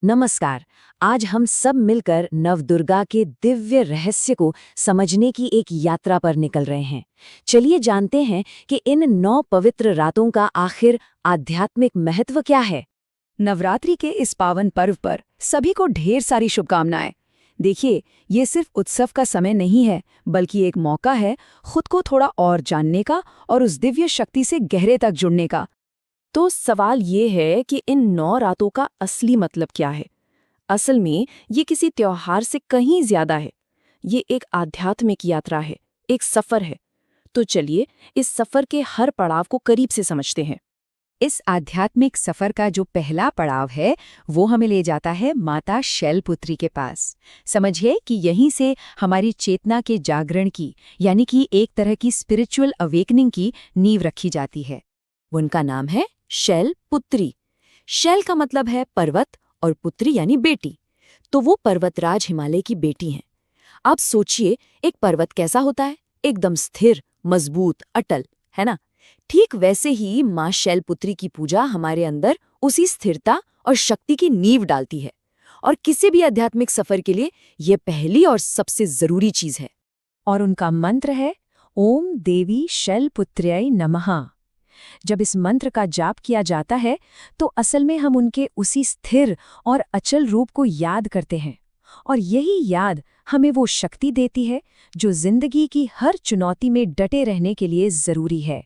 नमस्कार। आज हम सब मिलकर नवदुर्गा के दिव्य रहस्य को समझने की एक यात्रा पर निकल रहे हैं। चलिए जानते हैं कि इन 9 पवित्र रातों का आखिर आध्यात्मिक महत्व क्या है। नवरात्रि के इस पावन पर्व पर सभी को ढेर सारी शुभकामनाएं। देखिए, ये सिर्फ उत्सव का समय नहीं है, बल्कि एक मौका है खुद को थोड़ा और जानने का और उस दिव्य शक्ति से गहरे तक जुड़ने का। तो सवाल ये है कि इन 9 रातों का असली मतलब क्या है। असल में ये किसी त्योहार से कहीं ज्यादा है। ये एक आध्यात्मिक यात्रा है, एक सफर है। तो चलिए इस सफर के हर पड़ाव को करीब से समझते हैं। इस आध्यात्मिक सफर का जो पहला पड़ाव है वो हमें ले जाता है माता शैलपुत्री के पास। समझिए कि यहीं से हमारी चेतना के जागरण की, यानी कि एक तरह की स्पिरिचुअल अवेकनिंग की नींव रखी जाती है। उनका नाम है शैलपुत्री। शैल का मतलब है पर्वत और पुत्री यानी बेटी। तो वो पर्वतराज हिमालय की बेटी हैं। आप सोचिए, एक पर्वत कैसा होता है? एकदम स्थिर, मजबूत, अटल, है ना? ठीक वैसे ही माँ शैलपुत्री की पूजा हमारे अंदर उसी स्थिरता और शक्ति की नींव डालती है। और किसी भी आध्यात्मिक सफर के लिए ये पहली और सबसे जरूरी चीज है। और उनका मंत्र है ओम देवी शैलपुत्र्यै नमः। जब इस मंत्र का जाप किया जाता है तो असल में हम उनके उसी स्थिर और अचल रूप को याद करते हैं। और यही याद हमें वो शक्ति देती है जो जिंदगी की हर चुनौती में डटे रहने के लिए जरूरी है।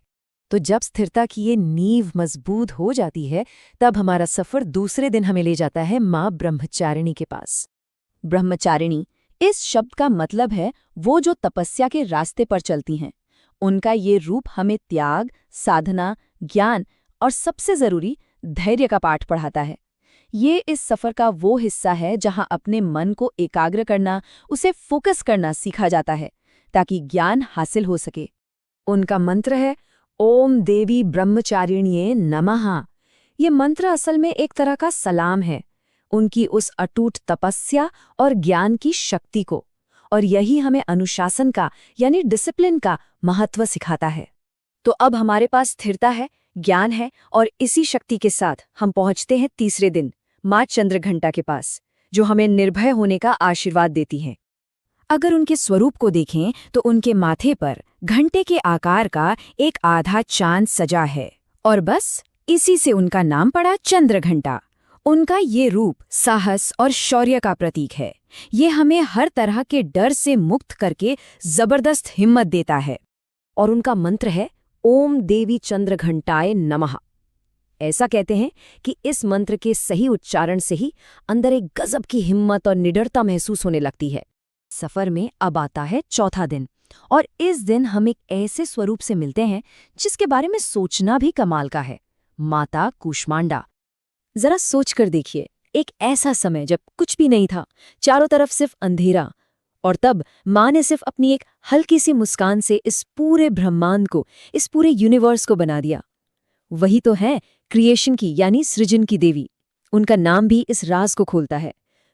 तो जब स्थिरता की ये नींव मजबूत हो जाती है, तब हमारा सफर दूसरे दिन हमें ले जाता है माँ ब्रह्मचारिणी के पास। ब्रह्मचारिणी इस शब्द का मतलब है वो जो तपस्या के रास्ते पर चलती हैं। उनका ये रूप हमें त्याग, साधना, ज्ञान और सबसे जरूरी धैर्य का पाठ पढ़ाता है। ये इस सफर का वो हिस्सा है जहाँ अपने मन को एकाग्र करना, उसे फोकस करना सीखा जाता है ताकि ज्ञान हासिल हो सके। उनका मंत्र है ओम देवी ब्रह्मचारिण्ये नमः। ये मंत्र असल में एक तरह का सलाम है उनकी उस अटूट तपस्या और ज्ञान की शक्ति को। और यही हमें अनुशासन का यानी डिसिप्लिन का महत्व सिखाता है। तो अब हमारे पास स्थिरता है, ज्ञान है, और इसी शक्ति के साथ हम पहुंचते हैं तीसरे दिन माँ चंद्रघंटा के पास, जो हमें निर्भय होने का आशीर्वाद देती हैं। अगर उनके स्वरूप को देखें तो उनके माथे पर घंटे के आकार का एक आधा चांद सजा है, और बस इसी से उनका नाम पड़ा चंद्रघंटा। उनका ये रूप साहस और शौर्य का प्रतीक है। ये हमें हर तरह के डर से मुक्त करके जबरदस्त हिम्मत देता है। और उनका मंत्र है ओम देवी चंद्रघंटाय नमः। ऐसा कहते हैं कि इस मंत्र के सही उच्चारण से ही अंदर एक गजब की हिम्मत और निडरता महसूस होने लगती है। सफर में अब आता है चौथा दिन, और इस दिन हम एक ऐसे स्वरूप से मिलते हैं जिसके बारे में सोचना भी कमाल का है, माता कूष्मांडा। जरा सोच कर देखिए, एक ऐसा समय जब कुछ भी नहीं था, चारों तरफ सिर्फ अंधेरा, और तब माँ ने सिर्फ अपनी एक हल्की सी मुस्कान से इस पूरे ब्रह्मांड को, इस पूरे यूनिवर्स को बना दिया। वही तो है क्रिएशन की यानी सृजन की देवी। उनका नाम भी इस राज को खोलता है।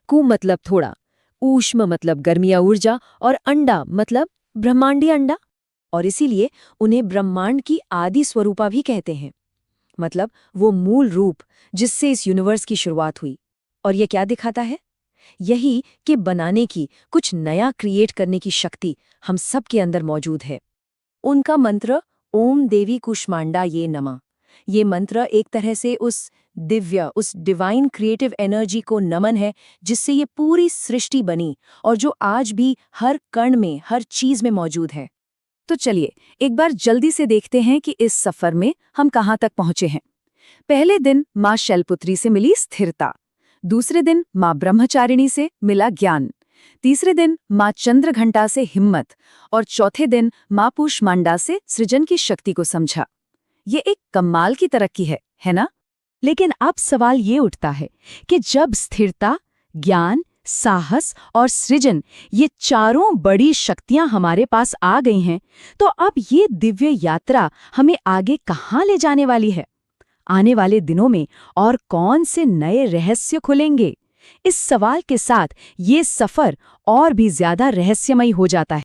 कु मतलब थोड़ा, ऊष्म मतलब गर्मी या ऊर्जा, और अंडा मतलब ब्रह्मांडी अंडा। और इसीलिए उन्हें ब्रह्मांड की आदि स्वरूपा भी कहते हैं, मतलब वो मूल रूप जिससे इस यूनिवर्स की शुरुआत हुई। और ये क्या दिखाता है? यही कि बनाने की, कुछ नया क्रिएट करने की शक्ति हम सब के अंदर मौजूद है। उनका मंत्र ओम देवी कूष्मांडा ये नमः। ये मंत्र एक तरह से उस दिव्य, उस डिवाइन क्रिएटिव एनर्जी को नमन है जिससे ये पूरी सृष्टि बनी और जो आज भी हर कण में, हर चीज में मौजूद है। तो चलिए एक बार जल्दी से देखते हैं कि इस सफर में हम कहाँ तक पहुंचे हैं। पहले दिन माँ शैलपुत्री से मिली स्थिरता, दूसरे दिन माँ ब्रह्मचारिणी से मिला ज्ञान, तीसरे दिन माँ चंद्रघंटा से हिम्मत, और चौथे दिन माँ कूष्मांडा से सृजन की शक्ति को समझा। ये एक कमाल की तरक्की है ना? लेकिन अब सवाल ये उठता है कि जब स्थिरता, ज्ञान, साहस और सृजन ये चारों बड़ी शक्तियां हमारे पास आ गई हैं, तो अब ये दिव्य यात्रा हमें आगे कहाँ ले जाने वाली है? आने वाले दिनों में और कौन से नए रहस्य खुलेंगे? इस सवाल के साथ ये सफर और भी ज्यादा रहस्यमयी हो जाता है।